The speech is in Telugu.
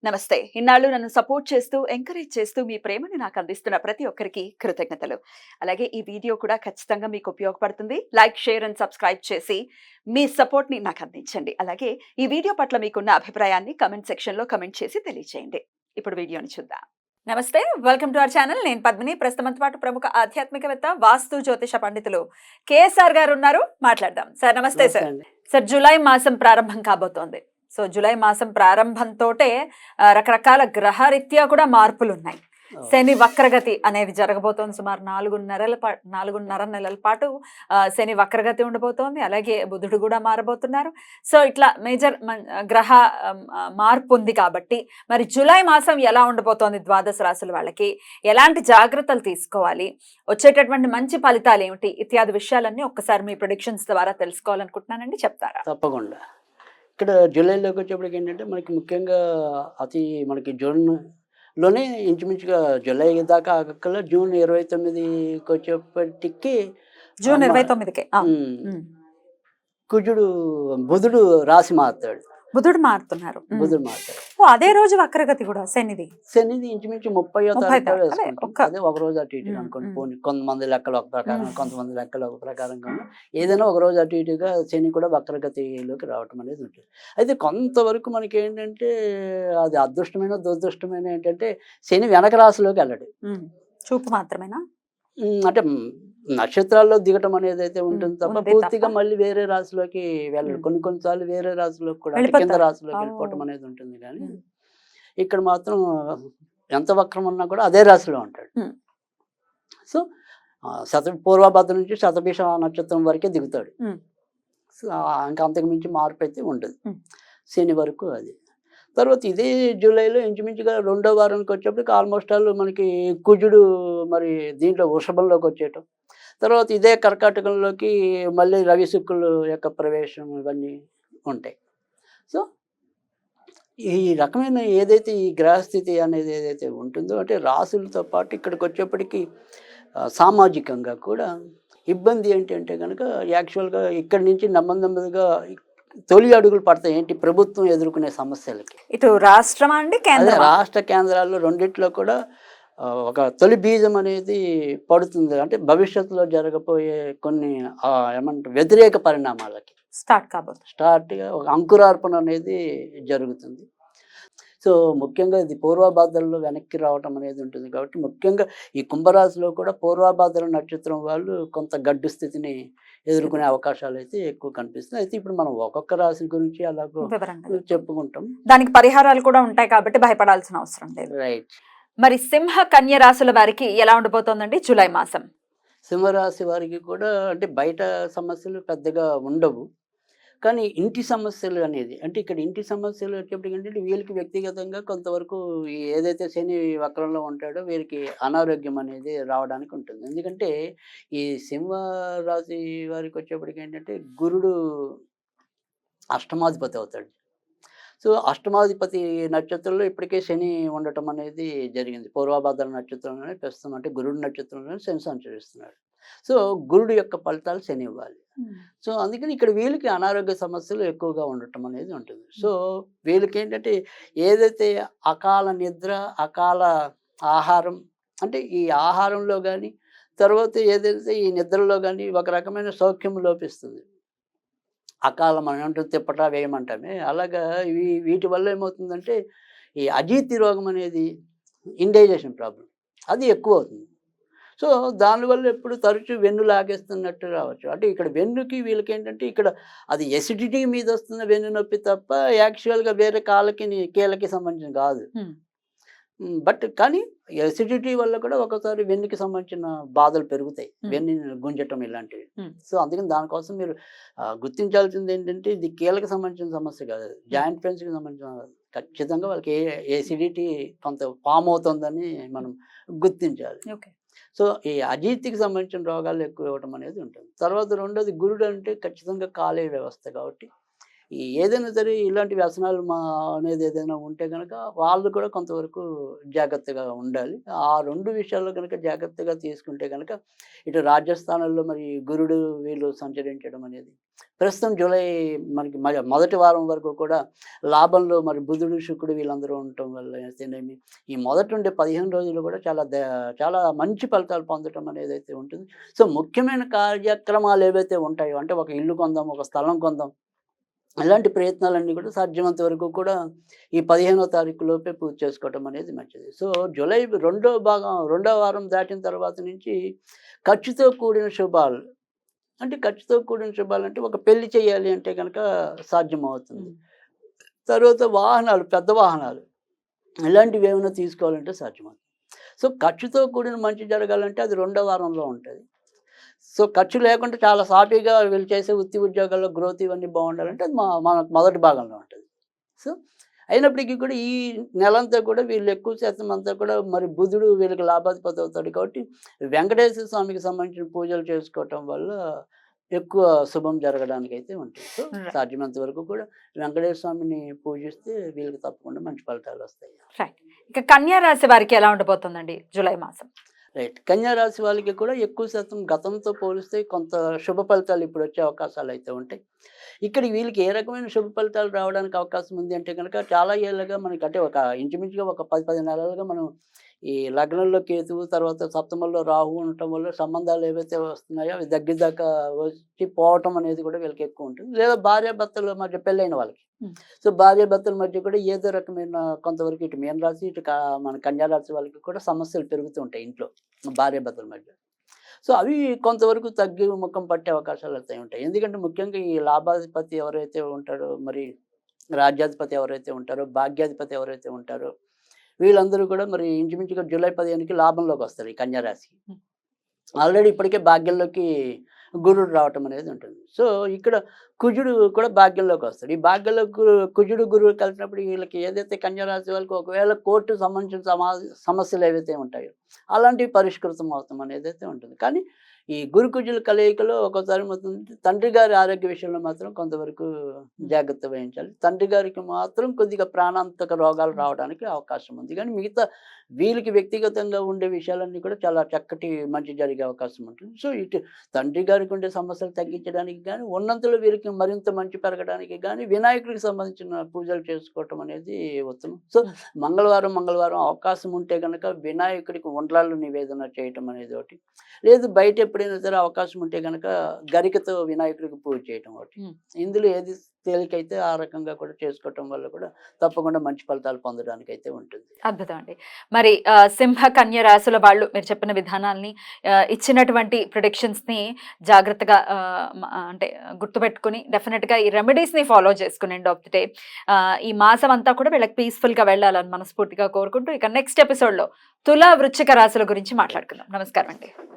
నమస్తే. ఇన్నాళ్ళు నన్ను సపోర్ట్ చేస్తూ, ఎంకరేజ్ చేస్తూ మీ ప్రేమని నాకు అందిస్తున్న ప్రతి ఒక్కరికి కృతజ్ఞతలు. అలాగే ఈ వీడియో కూడా ఖచ్చితంగా మీకు ఉపయోగపడుతుంది. లైక్, షేర్ అండ్ సబ్స్క్రైబ్ చేసి మీ సపోర్ట్‌ని నాకు అందించండి. అలాగే ఈ వీడియో పట్ల మీకున్న అభిప్రాయాన్ని కామెంట్ సెక్షన్‌లో కామెంట్ చేసి తెలియజేయండి. ఇప్పుడు వీడియోని చూద్దాం. నమస్తే. Welcome to our channel. నేను పద్మిని. ప్రస్తుతంతో పాటు ప్రముఖ ఆధ్యాత్మికవేత్త, వాస్తు జ్యోతిష పండితులు కేఎస్ఆర్ గారు ఉన్నారు. మాట్లాడదాం. సార్ నమస్తే నమస్తే సార్. అండి. సార్ జూలై మాసం ప్రారంభం కాబోతోంది. సో జూలై మాసం ప్రారంభంతోటే రకరకాల గ్రహరీత్యా కూడా మార్పులున్నాయి. శని వక్రగతి అనేది జరగబోతోంది. సుమారు 4.5 నెలల పాటు శని వక్రగతి ఉండబోతోంది. అలాగే బుధుడు కూడా మారబోతున్నారు. సో ఇట్లా మేజర్ గ్రహ మార్పు ఉంది కాబట్టి మరి జూలై మాసం ఎలా ఉండబోతోంది ద్వాదశ రాశుల వాళ్ళకి, ఎలాంటి జాగ్రత్తలు తీసుకోవాలి, వచ్చేటటువంటి మంచి ఫలితాలు ఏమిటి ఇత్యాది విషయాలన్నీ ఒక్కసారి మీ ప్రొడిక్షన్స్ ద్వారా తెలుసుకోవాలనుకుంటున్నానండి. చెప్తారా? తప్పకుండా. ఇక్కడ జూలైలోకి వచ్చేప్పటికి ఏంటంటే మనకి ముఖ్యంగా మనకి జూన్‌లోనే ఇంచుమించుగా జూలై దాకా ఆగక్కల్లా జూన్ 29కి వచ్చేప్పటికి జూన్ మ 29కే. హ్మ్. బుధుడు రాశి మారుతాడు. బుధుడు మారుతున్నారు. బుధుడు మారుతాడు. అదే రోజు వక్రగతి కూడా శనిది. శనిది ఇంచుమించు 30వ తారీఖు కూడా వేసుకుంటాం. అదే ఒక రోజు అటు ఇటుగా అనుకోండి. పోనీ కొంతమంది లెక్కలు ఒక ప్రకారం, కొంతమంది లెక్కలు ఒక ప్రకారంగా ఏదైనా ఒక రోజు అటు ఇటుగా శని కూడా వక్రగతిలోకి రావటం అనేది ఉంటుంది. అయితే కొంతవరకు మనకి ఏంటంటే అది అదృష్టమైన దురదృష్టమైన ఏంటంటే శని వెనక రాశిలోకి వెళ్ళడు. చూపు మాత్రమేనా? అంటే నక్షత్రాల్లో దిగటం అనేది అయితే ఉంటుంది తప్ప పూర్తిగా మళ్ళీ వేరే రాశిలోకి వెళ్ళడు. కొన్నిసార్లు వేరే రాశిలోకి కూడా కింద రాశిలోకి వెళ్ళిపోవటం అనేది ఉంటుంది. కానీ ఇక్కడ మాత్రం ఎంత వక్రం ఉన్నా కూడా అదే రాశిలో ఉంటాడు. సో పూర్వభద్ర నుంచి శతభిష నక్షత్రం వరకే దిగుతాడు. సో ఇంకా అంతకు మించి మార్పు అయితే ఉండదు. శని వరకు అది. తర్వాత ఇదే జూలైలో ఇంచుమించుగా 2వ వారానికి వచ్చేప్పటికి ఆల్మోస్ట్ ఆల్ మనకి కుజుడు మరి దీంట్లో వృషభంలోకి వచ్చేయటం, తర్వాత ఇదే కర్కాటకంలోకి మళ్ళీ రవి శుక్రుల యొక్క ప్రవేశం ఇవన్నీ ఉంటాయి. సో ఈ రకమైన ఏదైతే ఈ గ్రహస్థితి అనేది ఏదైతే ఉంటుందో అంటే రాశులతో పాటు ఇక్కడికి వచ్చేప్పటికి సామాజికంగా కూడా ఇబ్బంది ఏంటంటే కనుక యాక్చువల్గా ఇక్కడి నుంచి నెమ్మదిగా తొలి అడుగులు పడతాయి. ఏంటి ప్రభుత్వం ఎదుర్కొనే సమస్యలకి. ఇటు రాష్ట్రం అండి, అదే రాష్ట్ర కేంద్రాల్లో రెండిట్లో కూడా ఒక తొలి బీజం అనేది పడుతుంది. అంటే భవిష్యత్తులో జరగబోయే కొన్ని ఏమంటారు వ్యతిరేక పరిణామాలకి స్టార్ట్గా ఒక అంకురార్పణ అనేది జరుగుతుంది. సో ముఖ్యంగా ఇది పూర్వభాద్రలో వెనక్కి రావటం అనేది ఉంటుంది కాబట్టి ముఖ్యంగా ఈ కుంభరాశిలో కూడా పూర్వభాద్ర నక్షత్రం వాళ్ళు కొంత గడ్డు స్థితిని ఎదుర్కొనే అవకాశాలు అయితే ఎక్కువ కనిపిస్తున్నాయి. అయితే ఇప్పుడు మనం ఒక్కొక్క రాశి గురించి అలాగో చెప్పుకుంటాం. దానికి పరిహారాలు కూడా ఉంటాయి కాబట్టి భయపడాల్సిన అవసరం లేదు. రైట్. మరి సింహ కన్య రాశుల వారికి ఎలా ఉండబోతోందండి జూలై మాసం? సింహరాశి వారికి కూడా అంటే బయట సమస్యలు పెద్దగా ఉండవు. కానీ ఇంటి సమస్యలు అనేది అంటే ఇక్కడ ఇంటి సమస్యలు వచ్చేప్పటికి ఏంటంటే వీళ్ళకి వ్యక్తిగతంగా కొంతవరకు ఏదైతే శని వక్రంలో ఉంటాడో వీరికి అనారోగ్యం అనేది రావడానికి ఉంటుంది. ఎందుకంటే ఈ సింహ రాశి వారికి వచ్చేప్పటికి ఏంటంటే గురుడు అష్టమాధిపతి అవుతాడు. సో అష్టమాధిపతి నక్షత్రంలో ఇప్పటికే శని ఉండటం అనేది జరిగింది. పూర్వభద్ర నక్షత్రంలోనే ప్రస్తుతం అంటే గురుడు నక్షత్రంలోనే శని సంచరిస్తున్నాడు. సో గురుడు యొక్క ఫలితాలు శని ఇవ్వాలి. సో అందుకని ఇక్కడ వీళ్ళకి అనారోగ్య సమస్యలు ఎక్కువగా ఉండటం అనేది ఉంటుంది. సో వీళ్ళకి ఏంటంటే ఏదైతే అకాల నిద్ర, అకాల ఆహారం అంటే ఈ ఆహారంలో కానీ తర్వాత ఏదైతే ఈ నిద్రలో కానీ ఒక రకమైన సౌఖ్యం లోపిస్తుంది. అకాలం మనం ఏమంటాం తిప్పటా వేయమంటామే అలాగా వీటి వల్ల ఏమవుతుందంటే ఈ అజీర్తి రోగం అనేది ఇండైజెషన్ ప్రాబ్లం అది ఎక్కువ అవుతుంది. సో దానివల్ల ఎప్పుడు తరచూ వెన్ను లాగేస్తున్నట్టు రావచ్చు. అంటే ఇక్కడ వెన్నుకి వీళ్ళకి ఏంటంటే ఇక్కడ అది ఎసిడిటీ మీద వస్తున్న వెన్ను నొప్పి తప్ప యాక్చువల్గా వేరే కీళ్ళకి సంబంధించిన కాదు. బట్ కానీ ఎసిడిటీ వల్ల కూడా ఒకసారి వెన్నుకి సంబంధించిన బాధలు పెరుగుతాయి, వెన్ను గుంజటం ఇలాంటివి. సో అందుకని దానికోసం మీరు గుర్తించాల్సింది ఏంటంటే ఇది కీళ్ళకి సంబంధించిన సమస్య కాదు, జాయింట్ పెయిన్స్కి సంబంధించిన. ఖచ్చితంగా వాళ్ళకి ఎసిడిటీ కొంత ఫామ్ అవుతుందని మనం గుర్తించాలి. సో ఈ అజీర్తికి సంబంధించిన రోగాలు ఎక్కువ ఇవ్వటం అనేది ఉంటుంది. తర్వాత రెండోది గురుడు అంటే ఖచ్చితంగా కాలేయ వ్యవస్థ కాబట్టి ఏదైనా సరే ఇలాంటి వ్యసనాలు అనేది ఏదైనా ఉంటే కనుక వాళ్ళు కూడా కొంతవరకు జాగ్రత్తగా ఉండాలి. ఆ 2 విషయాల్లో కనుక జాగ్రత్తగా తీసుకుంటే కనుక ఇటు రాజస్థానంలో మరి గురుడు వీళ్ళు సంచరించడం అనేది ప్రస్తుతం జూలై మనకి మొదటి వారం వరకు కూడా లాభంలో మరి బుధుడు, శుక్రుడు వీళ్ళందరూ ఉండటం వల్ల అయితేనేమి ఈ మొదటి 15 రోజులు కూడా చాలా మంచి ఫలితాలు పొందటం అనేది అయితే ఉంటుంది. సో, ముఖ్యమైన కార్యక్రమాలు ఏవైతే ఉంటాయో అంటే ఒక ఇల్లు కొందాం, ఒక స్థలం కొందాం ఇలాంటి ప్రయత్నాలన్నీ కూడా సాధ్యమైనంత వరకు కూడా ఈ 15వ తారీఖు లోపే పూర్తి చేసుకోవటం అనేది మంచిది. సో, జూలై రెండో వారం దాటిన తర్వాత నుంచి ఖర్చుతో కూడిన శుభాలు అంటే ఖర్చుతో కూడిన శుభాలంటే ఒక పెళ్లి చేయాలి అంటే గనక సాధ్యమవుతుంది. తర్వాత వాహనాలు, పెద్ద వాహనాలు ఇలాంటివి ఏమైనా తీసుకోవాలంటే సాధ్యమవుతుంది. సో, ఖర్చుతో కూడిన మంచి జరగాలంటే అది రెండో వారంలో ఉంటది. సో, ఖర్చు లేకుండా చాలా సాఫీగా వీళ్ళు చేసే ఉద్యోగాల్లో గ్రోత్ ఇవన్నీ బాగుండాలంటే అది మనకు మొదటి భాగంలో ఉంటది. సో, అయినప్పటికీ కూడా ఈ నెలంతా కూడా వీళ్ళు ఎక్కువ శాతం అంతా కూడా మరి బుధుడు వీళ్ళకి లాభాధిపతి అవుతాడు కాబట్టి వెంకటేశ్వర స్వామికి సంబంధించిన పూజలు చేసుకోవటం వల్ల ఎక్కువ శుభం జరగడానికైతే ఉంటుంది. So, right. సాధ్యమైనంత వరకు కూడా వెంకటేశ్వర స్వామిని పూజిస్తే వీళ్ళకి తప్పకుండా మంచి ఫలితాలు వస్తాయి. రైట్. ఇక కన్యా రాశి వారికి ఎలా ఉండబోతుందండి జూలై మాసం? రైట్. కన్యా రాశి వాళ్ళకి కూడా ఎక్కువ శాతం గతంతో పోలిస్తే కొంత శుభ ఫలితాలు ఇప్పుడు వచ్చే అవకాశాలు అయితే ఉంటాయి. ఇక్కడ వీళ్ళకి ఏ రకమైన శుభ ఫలితాలు రావడానికి అవకాశం ఉంది అంటే కనుక చాలా ఏళ్ళుగా మనకి అంటే ఒక ఇంచుమించుగా ఒక 10 నెలలుగా మనం ఈ లగ్నంలో కేతువు తర్వాత సప్తమంలో రాహు ఉండటం వల్ల సంబంధాలు ఏవైతే వస్తున్నాయో అవి దగ్గర దాకా వచ్చి పోవటం అనేది కూడా వీళ్ళకి ఎక్కువ ఉంటుంది. లేదా భార్యాభర్తల మధ్య పెళ్ళైన వాళ్ళకి. సో, భార్యాభర్తల మధ్య కూడా ఏదో రకమైన కొంతవరకు ఇటు మీన రాశి ఇటు మన కన్యా రాశి వాళ్ళకి కూడా సమస్యలు పెరుగుతూ ఉంటాయి ఇంట్లో భార్యాభర్తల మధ్య. సో, అవి కొంతవరకు తగ్గి ముఖం పట్టే అవకాశాలు అయితే ఉంటాయి. ఎందుకంటే ముఖ్యంగా ఈ లాభాధిపతి ఎవరైతే ఉంటారో మరి రాజ్యాధిపతి ఎవరైతే ఉంటారో భాగ్యాధిపతి ఎవరైతే ఉంటారో వీళ్ళందరూ కూడా మరి ఇంచుమించుగా జూలై 15కి లాభంలోకి వస్తారు ఈ కన్యా రాశి. ఆల్రెడీ ఇప్పటికే భాగ్యంలోకి గురుడు రావటం అనేది ఉంటుంది. సో, ఇక్కడ కుజుడు కూడా భాగ్యంలోకి వస్తాడు. ఈ భాగ్యంలో కుజుడు గురువు కలిసినప్పుడు వీళ్ళకి ఏదైతే కన్యా రాశి వాళ్ళకి ఒకవేళ కోర్టు సంబంధించిన సమస్యలు ఏవైతే ఉంటాయో అలాంటివి పరిష్కృతం అవుతాం అనేది అయితే ఉంటుంది. కానీ ఈ గురు కుజుల కలయికలో ఒక్కోసారి మొత్తం తండ్రి గారి ఆరోగ్య విషయంలో మాత్రం కొంతవరకు జాగ్రత్త వహించాలి. తండ్రి గారికి మాత్రం కొద్దిగా ప్రాణాంతక రోగాలు రావడానికి అవకాశం ఉంది. కానీ మిగతా వీళ్ళకి వ్యక్తిగతంగా ఉండే విషయాలన్నీ కూడా చాలా చక్కటి మంచి జరిగే అవకాశం ఉంటుంది. సో, ఇటు తండ్రి గారికి ఉండే సమస్యలు తగ్గించడానికి కానీ ఉన్నంతలో వీరికి మరింత మంచి పెరగడానికి కానీ వినాయకుడికి సంబంధించిన పూజలు చేసుకోవటం అనేది ఉత్తమం. సో, మంగళవారం అవకాశం ఉంటే కనుక వినాయకుడికి ఉండ్రాళ్ళు నివేదన చేయటం అనేది ఒకటి. లేదు బయట ఎప్పుడైనా సరే అవకాశం ఉంటే కనుక గరికతో వినాయకుడికి పూజ చేయటం ఒకటి. ఇందులో ఏది తేలికైతే ఆ రకంగా కూడా చేసుకోవటం వల్ల కూడా తప్పకుండా మంచి ఫలితాలు పొందడానికి అయితే ఉంటుంది. అద్భుతం అండి. మరి సింహ కన్య రాశుల వాళ్ళు మీరు చెప్పిన విధానాల్ని ఇచ్చినటువంటి ప్రిడిక్షన్స్ ని జాగ్రత్తగా అంటే గుర్తుపెట్టుకుని డెఫినెట్ గా ఈ రెమెడీస్ ని ఫాలో చేసుకుని ఎండ్ ఆఫ్ ది డే ఈ మాసం అంతా కూడా వీళ్ళకి పీస్ఫుల్ గా వెళ్ళాలని మనస్ఫూర్తిగా కోరుకుంటూ ఇక నెక్స్ట్ ఎపిసోడ్ లో తులా వృశ్చిక రాశుల గురించి మాట్లాడుకుందాం. నమస్కారం అండి.